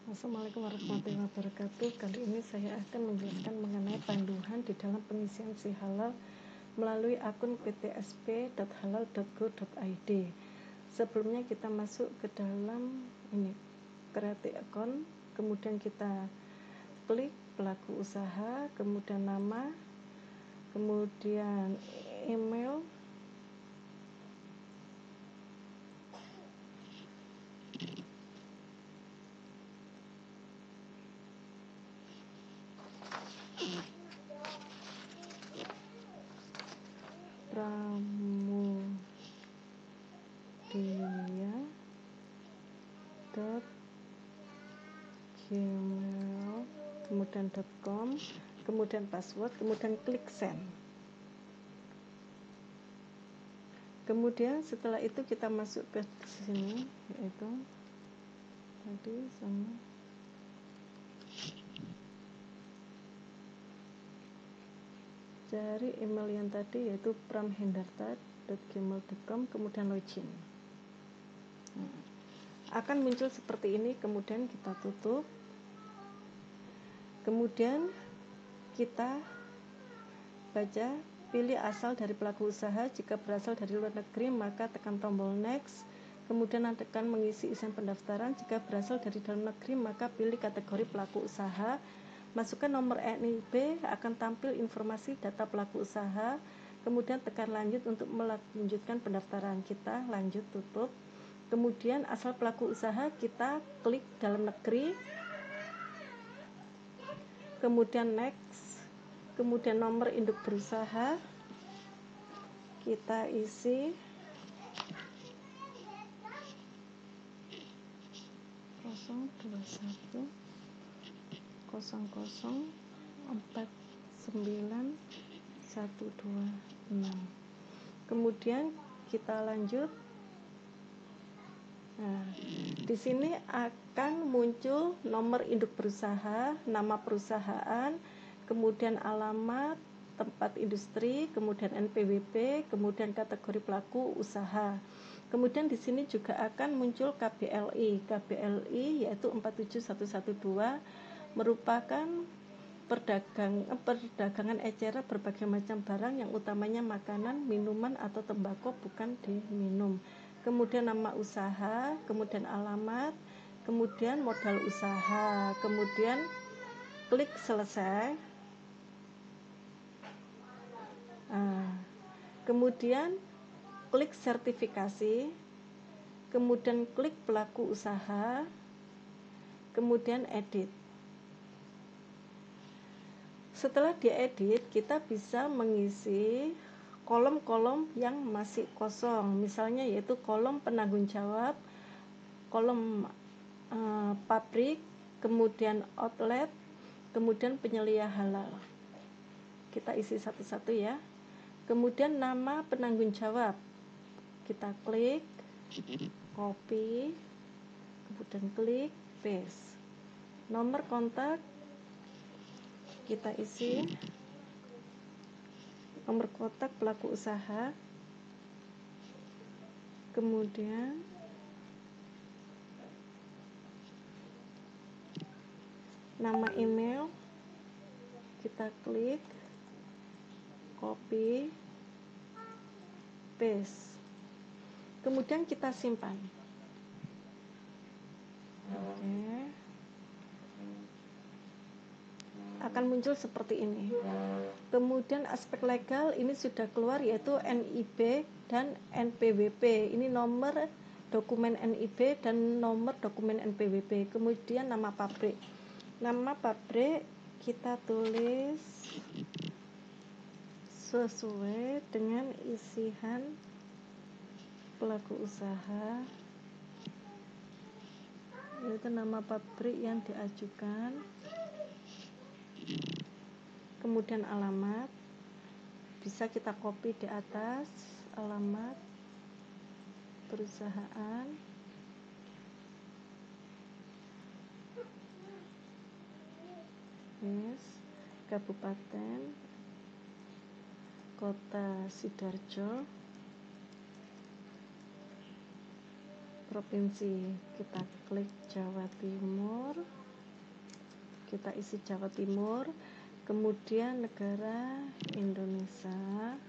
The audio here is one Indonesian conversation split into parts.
Assalamualaikum warahmatullahi wabarakatuh. Kali ini saya akan menjelaskan mengenai panduan di dalam pengisian si halal melalui akun ptsp.halal.go.id. Sebelumnya kita masuk ke dalam ini create account, kemudian kita klik pelaku usaha, kemudian nama, kemudian email, pramudia.gmail, kemudian .com, kemudian password, kemudian klik send. Kemudian setelah itu kita masuk ke sini, yaitu tadi sama cari email yang tadi, yaitu pramhendarta.gmail.com, kemudian login. Akan muncul seperti ini, kemudian kita tutup. Kemudian kita baca, pilih asal dari pelaku usaha. Jika berasal dari luar negeri maka tekan tombol next, kemudian tekan mengisi isian pendaftaran. Jika berasal dari dalam negeri maka pilih kategori pelaku usaha, masukkan nomor NIB, akan tampil informasi data pelaku usaha, kemudian tekan lanjut untuk melanjutkan pendaftaran. Kita lanjut, tutup. Kemudian asal pelaku usaha kita klik dalam negeri, kemudian next, kemudian nomor induk berusaha kita isi 021 00 49 126. Kemudian kita lanjut. Nah, di sini akan muncul nomor induk berusaha, nama perusahaan, kemudian alamat, tempat industri, kemudian NPWP, kemudian kategori pelaku usaha. Kemudian di sini juga akan muncul KBLI. KBLI yaitu 47112 merupakan perdagangan eceran berbagai macam barang yang utamanya makanan, minuman atau tembakau bukan diminum. Kemudian nama usaha, kemudian alamat, kemudian modal usaha, kemudian klik selesai. Kemudian klik sertifikasi, kemudian klik pelaku usaha, kemudian edit. Setelah diedit, kita bisa mengisi kolom-kolom yang masih kosong, misalnya yaitu kolom penanggung jawab, kolom pabrik, kemudian outlet, kemudian penyelia halal. Kita isi satu-satu ya. Kemudian nama penanggung jawab kita klik, copy, kemudian klik paste. Nomor kontak kita isi, nomor kontak pelaku usaha, kemudian nama email kita klik, copy, paste, kemudian kita simpan. Oke. Akan muncul seperti ini. Kemudian aspek legal ini sudah keluar, yaitu NIB dan NPWP. Ini nomor dokumen NIB dan nomor dokumen NPWP. Kemudian nama pabrik. Nama pabrik kita tulis sesuai dengan isian pelaku usaha, yaitu nama pabrik yang diajukan. Kemudian alamat, bisa kita copy di atas, alamat perusahaan, yes, kabupaten, kota Sidoarjo, provinsi, kita klik Jawa Timur, kita isi Jawa Timur, kemudian negara Indonesia,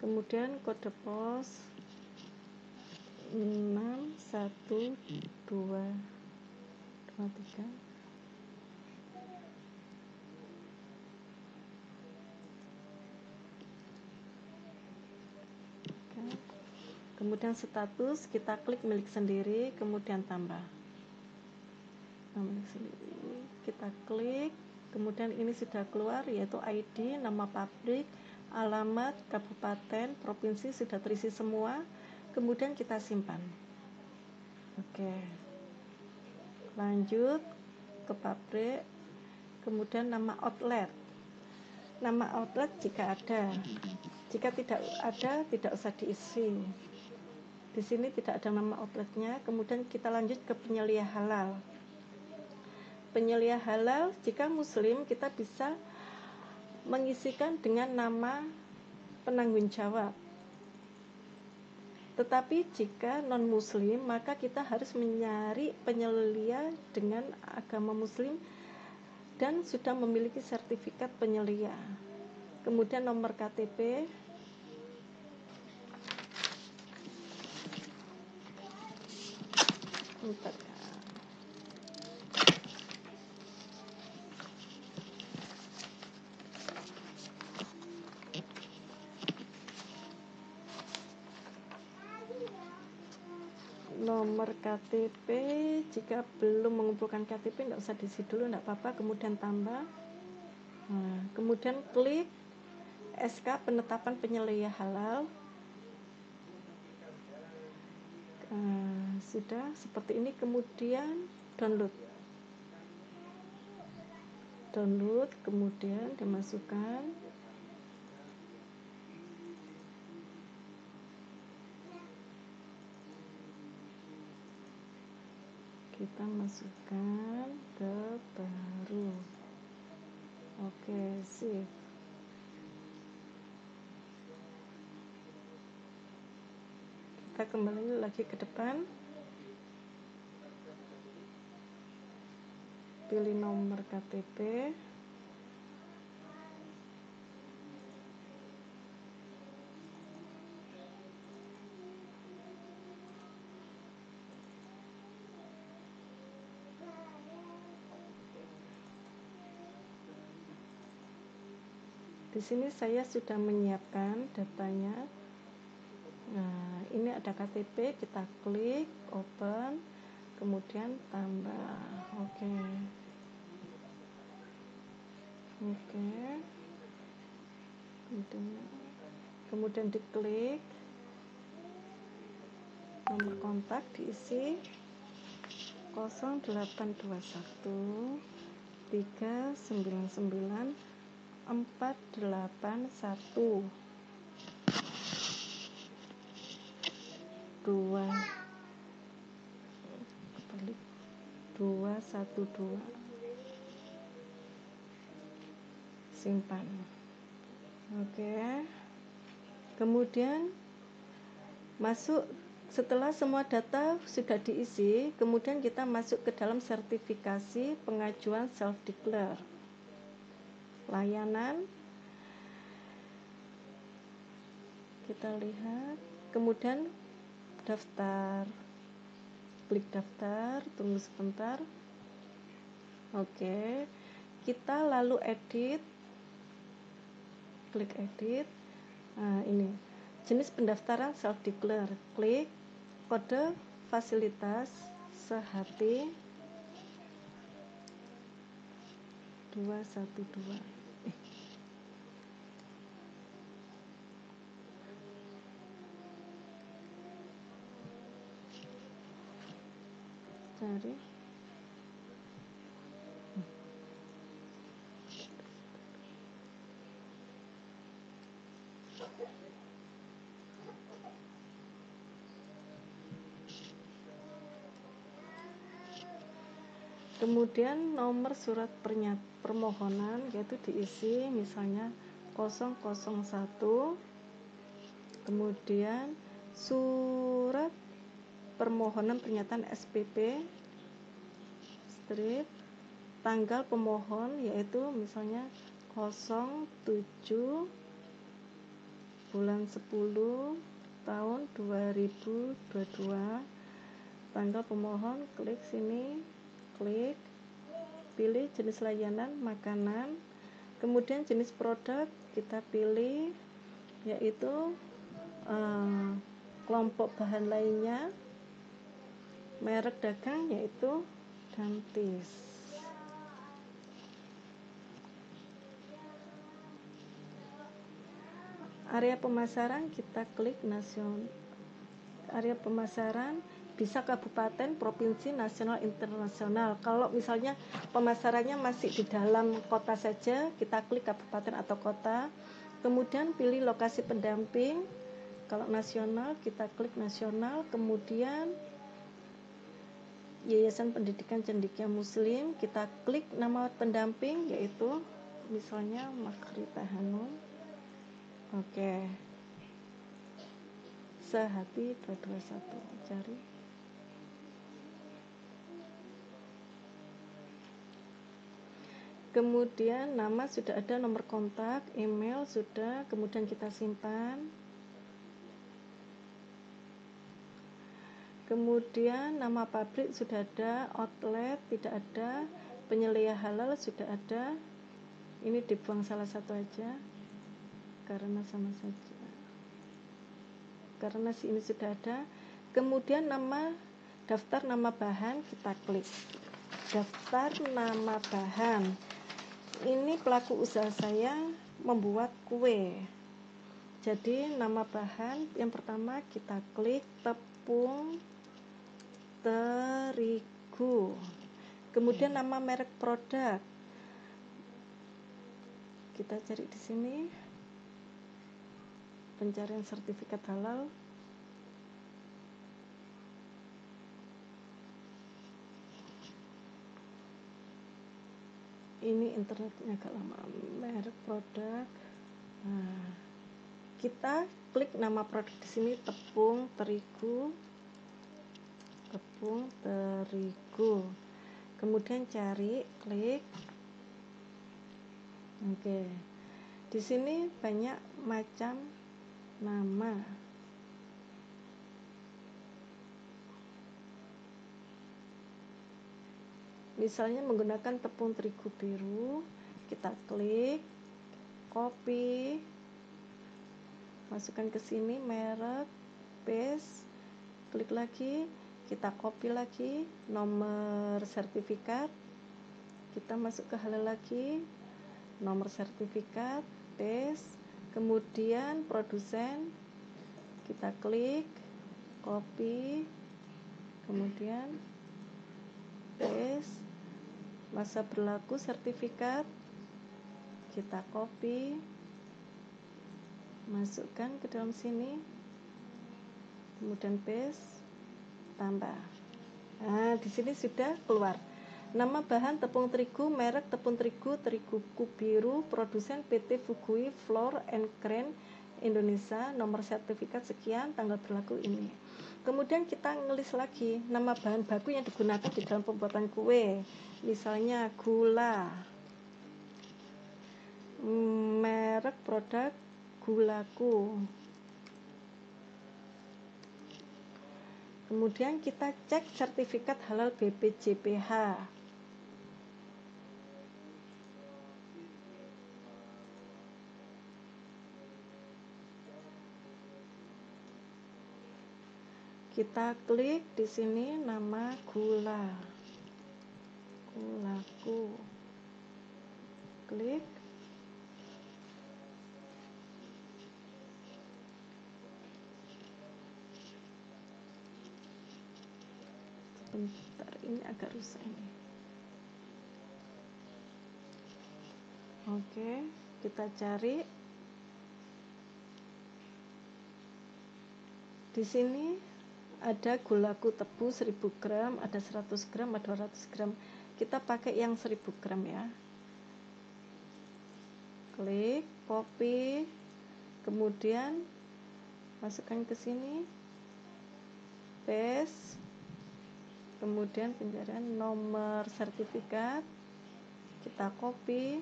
kemudian kode pos 61223. Kemudian status, kita klik milik sendiri, kemudian tambah. Nah, milik sendiri, kita klik, kemudian ini sudah keluar, yaitu ID, nama pabrik, alamat, kabupaten, provinsi sudah terisi semua. Kemudian kita simpan. Oke, lanjut ke pabrik, kemudian nama outlet. Nama outlet jika ada, jika tidak ada tidak usah diisi. Di sini tidak ada nama outletnya. Kemudian kita lanjut ke penyelia halal. Penyelia halal jika muslim kita bisa mengisikan dengan nama penanggung jawab. Tetapi jika non muslim maka kita harus mencari penyelia dengan agama muslim dan sudah memiliki sertifikat penyelia. Kemudian nomor KTP, nomor KTP, jika belum mengumpulkan KTP tidak usah diisi dulu, tidak apa-apa, kemudian tambah. Nah, kemudian klik SK penetapan penyelia halal. Sudah seperti ini, kemudian download, kemudian dimasukkan. Kita masukkan ke baru. Oke, sip. Kita kembali lagi ke depan, pilih nomor KTP, di sini saya sudah menyiapkan datanya. Nah, ini ada KTP, kita klik open, kemudian tambah. Oke. Kemudian diklik, nomor kontak diisi 0821 399 481 212. Simpan. Oke. Kemudian masuk, setelah semua data sudah diisi, kemudian kita masuk ke dalam sertifikasi pengajuan self declare. Layanan. Kita lihat, kemudian daftar. Klik daftar, tunggu sebentar. Oke. Kita lalu edit. Klik edit. Nah, ini jenis pendaftaran self declare. Klik kode fasilitas sehati 212. Cari. Kemudian nomor surat permohonan yaitu diisi misalnya 001, kemudian surat permohonan pernyataan SPP, strip, tanggal pemohon yaitu misalnya 07 bulan 10 tahun 2022, tanggal pemohon, klik sini, klik, pilih jenis layanan makanan, kemudian jenis produk kita pilih yaitu kelompok bahan lainnya, merek dagang yaitu Dantis. Area pemasaran kita klik nasional. Area pemasaran bisa kabupaten, provinsi, nasional, internasional. Kalau misalnya pemasarannya masih di dalam kota saja, kita klik kabupaten atau kota. Kemudian pilih lokasi pendamping. Kalau nasional, kita klik nasional. Kemudian Yayasan Pendidikan Cendekia Muslim, kita klik nama pendamping yaitu misalnya Makrita Hanum. Oke. Sehati 221, cari. Kemudian nama sudah ada, nomor kontak, email sudah, kemudian kita simpan. Kemudian nama pabrik sudah ada, outlet tidak ada, penyelia halal sudah ada. Ini dibuang salah satu aja karena sama saja. Karena ini sudah ada. Kemudian nama daftar nama bahan kita klik. Daftar nama bahan. Ini pelaku usaha saya membuat kue. Jadi nama bahan yang pertama kita klik tepung terigu. Kemudian nama merek produk. Kita cari di sini. Pencarian sertifikat halal. Ini internetnya agak lama. Merek produk. Nah, kita klik nama produk di sini, tepung terigu. Tepung terigu. Kemudian cari, klik. Oke. Di sini banyak macam nama. Misalnya menggunakan tepung terigu biru, kita klik, copy, masukkan ke sini merek, paste, klik lagi, kita copy lagi, nomor sertifikat, kita masuk ke halal lagi, nomor sertifikat, paste, kemudian produsen, kita klik, copy, kemudian paste, masa berlaku sertifikat, kita copy, masukkan ke dalam sini, kemudian paste, tambah. Nah, di sini sudah keluar. Nama bahan tepung terigu, merek tepung terigu, terigu biru, produsen PT Fugui Flour and Grain Indonesia, nomor sertifikat sekian, tanggal berlaku ini. Kemudian kita ngelis lagi nama bahan baku yang digunakan di dalam pembuatan kue. Misalnya gula. Merek produk Gulaku. Kemudian kita cek sertifikat halal BPJPH. Kita klik di sini nama gula. Gulaku. Klik. Bentar, ini agak rusak ini. Oke, kita cari. Di sini ada gulaku tebu 1000 gram, ada 100 gram, ada 200 gram. Kita pakai yang 1000 gram ya. Klik, copy, kemudian masukkan ke sini. paste, kemudian pencarian nomor sertifikat, kita copy,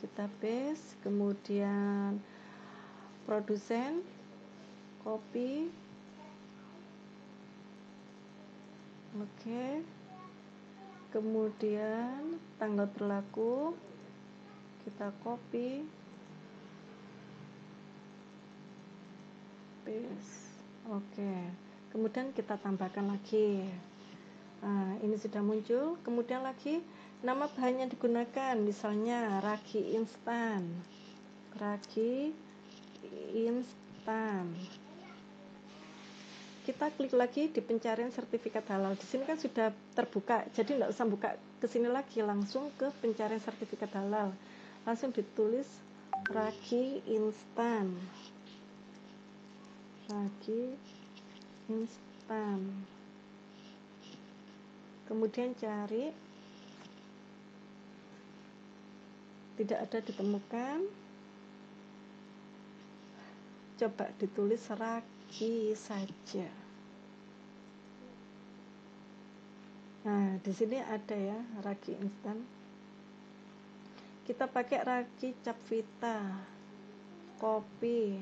kita paste, kemudian produsen, copy, oke, kemudian tanggal berlaku, kita copy, paste, oke, kemudian kita tambahkan lagi. Nah, ini sudah muncul. Kemudian lagi nama bahan yang digunakan, misalnya ragi instan, kita klik lagi di pencarian sertifikat halal. Di sini kan sudah terbuka, jadi nggak usah buka ke sini lagi, langsung ke pencarian sertifikat halal, langsung ditulis ragi instan, kemudian cari, tidak ada ditemukan, coba ditulis ragi saja. Nah, di sini ada ya ragi instan. Kita pakai ragi Capvita, copy,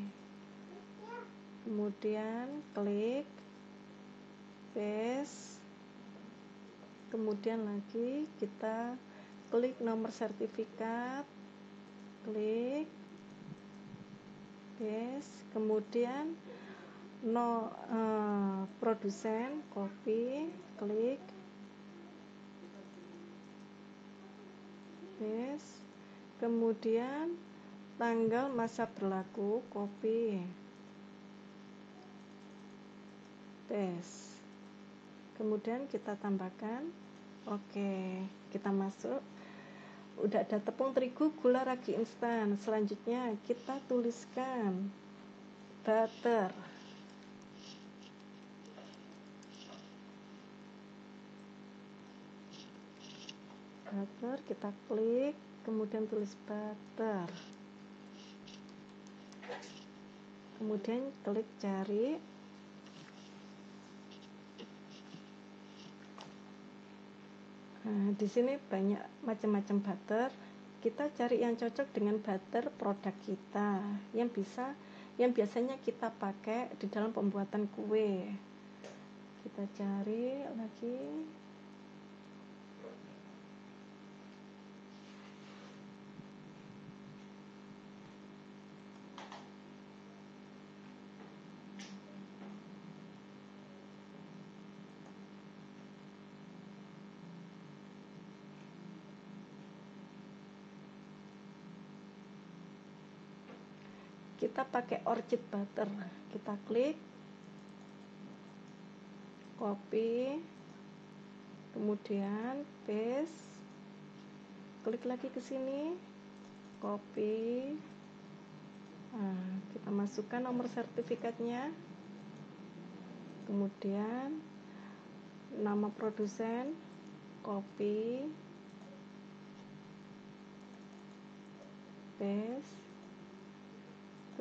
kemudian klik, paste, kemudian lagi kita klik nomor sertifikat, klik, paste, kemudian produsen, copy, klik, paste, kemudian tanggal masa berlaku, copy, paste, kemudian kita tambahkan, oke, kita masuk. Udah ada tepung terigu, gula, ragi instan. Selanjutnya kita tuliskan butter, kita klik, kemudian tulis butter, kemudian klik cari. Nah, di sini banyak macam-macam butter. Kita cari yang cocok dengan butter produk kita, yang biasanya kita pakai di dalam pembuatan kue. Kita cari lagi. Kita pakai orchid butter, kita klik, copy, kemudian paste, klik lagi ke sini, copy, nah, kita masukkan nomor sertifikatnya, kemudian nama produsen, copy, paste,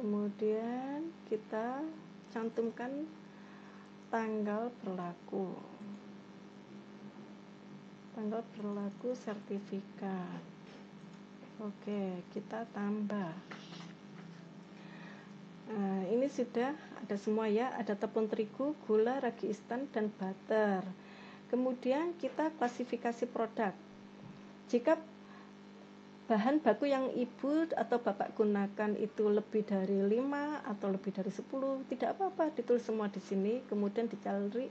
kemudian kita cantumkan tanggal berlaku sertifikat. Oke, kita tambah. Nah, ini sudah ada semua ya, ada tepung terigu, gula, ragi instan, dan butter. Kemudian kita klasifikasi produk. Jika bahan baku yang ibu atau bapak gunakan itu lebih dari 5 atau lebih dari 10, tidak apa-apa, ditulis semua di sini, kemudian dicari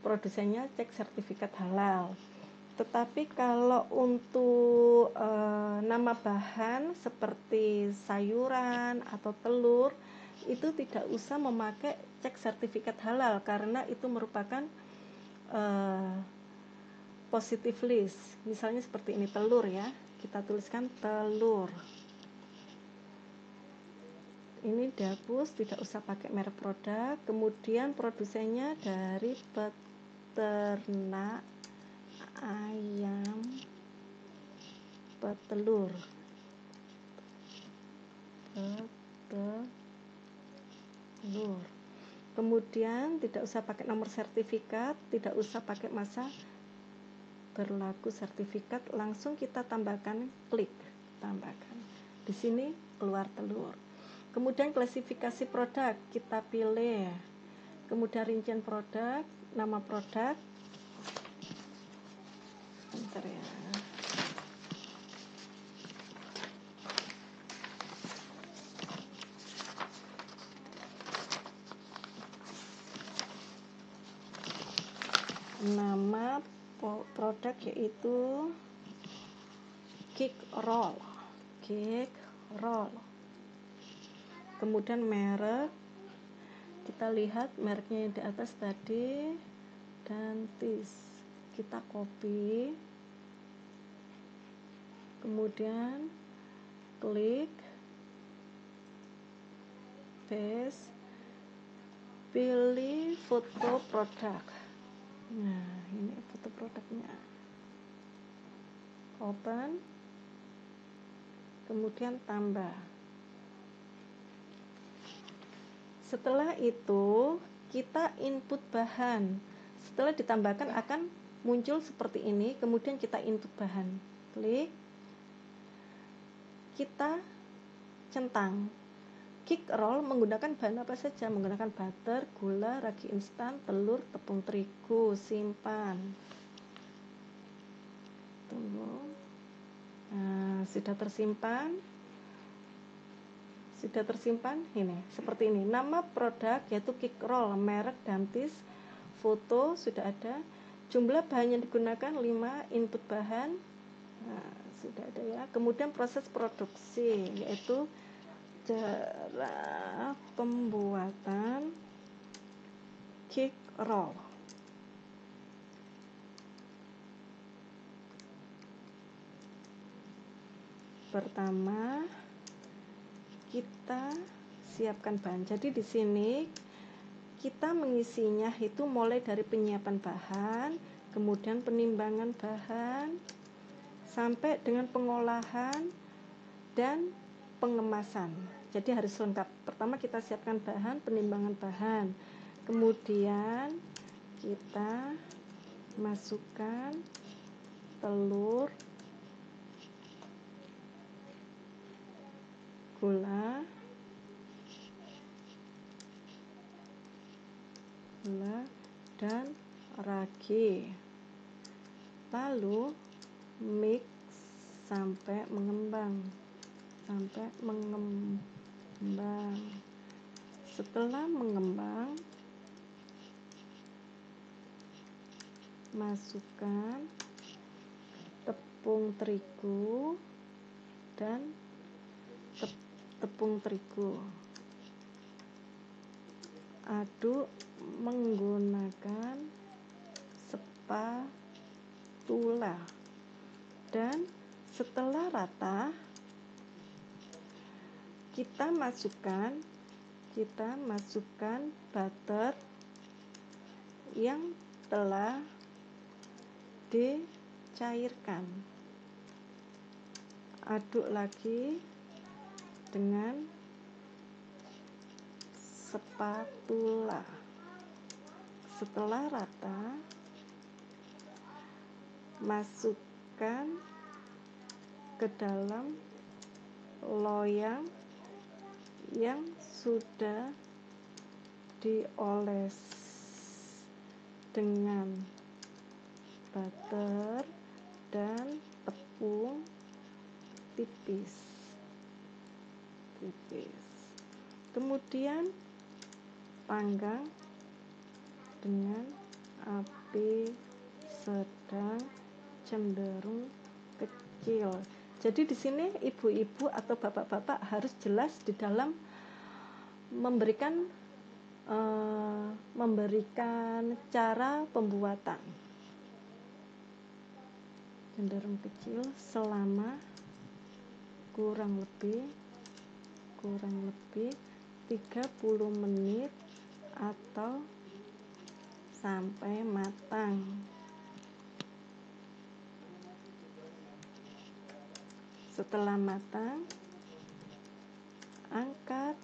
produsennya, cek sertifikat halal. Tetapi kalau untuk nama bahan seperti sayuran atau telur, itu tidak usah memakai cek sertifikat halal, karena itu merupakan positive list. Misalnya seperti ini, telur ya, kita tuliskan telur. Ini dihapus, tidak usah pakai merek produk. Kemudian produsennya dari peternak ayam petelur. Kemudian tidak usah pakai nomor sertifikat, tidak usah pakai masa berlaku sertifikat, langsung kita tambahkan, klik tambahkan. Di sini keluar telur. Kemudian klasifikasi produk kita pilih. Kemudian rincian produk, nama produk. Bentar ya. Nama produk yaitu cake roll. Kemudian merek, kita lihat mereknya yang di atas tadi, Dantis. Kita copy, kemudian klik paste, pilih foto produk. Nah, ini foto produknya. Open, kemudian tambah. Setelah itu kita input bahan. Setelah ditambahkan akan muncul seperti ini. Kemudian kita input bahan. Klik, kita centang. Cake roll menggunakan bahan apa saja? Menggunakan butter, gula, ragi instan, telur, tepung terigu. Simpan. Tunggu. Nah, sudah tersimpan. Ini seperti ini. Nama produk yaitu cake roll, merek Dantis. Foto sudah ada. Jumlah bahan yang digunakan 5, input bahan. Nah, sudah ada ya. Kemudian proses produksi yaitu cara pembuatan cake roll. Pertama, kita siapkan bahan. Jadi di sini kita mengisinya itu mulai dari penyiapan bahan, kemudian penimbangan bahan, sampai dengan pengolahan dan pengemasan. Jadi harus lengkap. Pertama kita siapkan bahan, penimbangan bahan. Kemudian kita masukkan telur, gula, dan ragi. Lalu mix sampai mengembang. Setelah mengembang, masukkan tepung terigu dan tepung terigu. Aduk menggunakan spatula. Dan setelah rata, kita masukkan butter yang telah dicairkan. Aduk lagi dengan spatula. Setelah rata, masukkan ke dalam loyang yang sudah dioles dengan butter dan tepung tipis. Kemudian panggang dengan api sedang cenderung kecil. Jadi di sini ibu-ibu atau bapak-bapak harus jelas di dalam memberikan cara pembuatan. Cenderung kecil selama kurang lebih 30 menit atau sampai matang. Setelah matang, angkat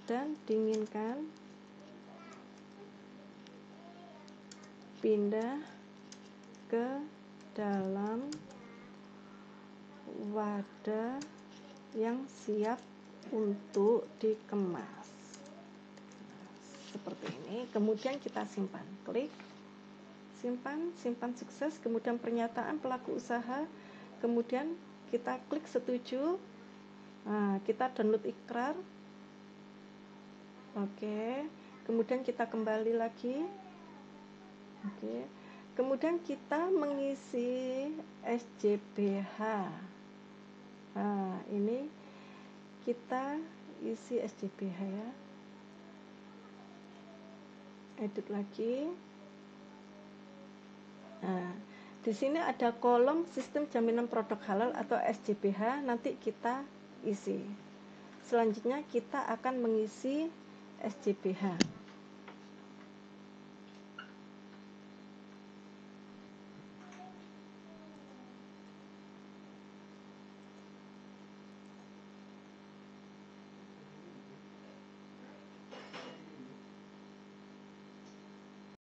dan dinginkan pindah ke dalam wadah yang siap untuk dikemas seperti ini. Kemudian kita simpan, klik simpan sukses. Kemudian pernyataan pelaku usaha, kemudian kita klik setuju. Nah, kita download ikrar. Oke, kemudian kita kembali lagi. Oke, kemudian kita mengisi SJBH. Nah, ini kita isi SJBH ya. Edit lagi. Nah, di sini ada kolom sistem jaminan produk halal atau SJBH, nanti kita isi. Selanjutnya kita akan mengisi SJBH.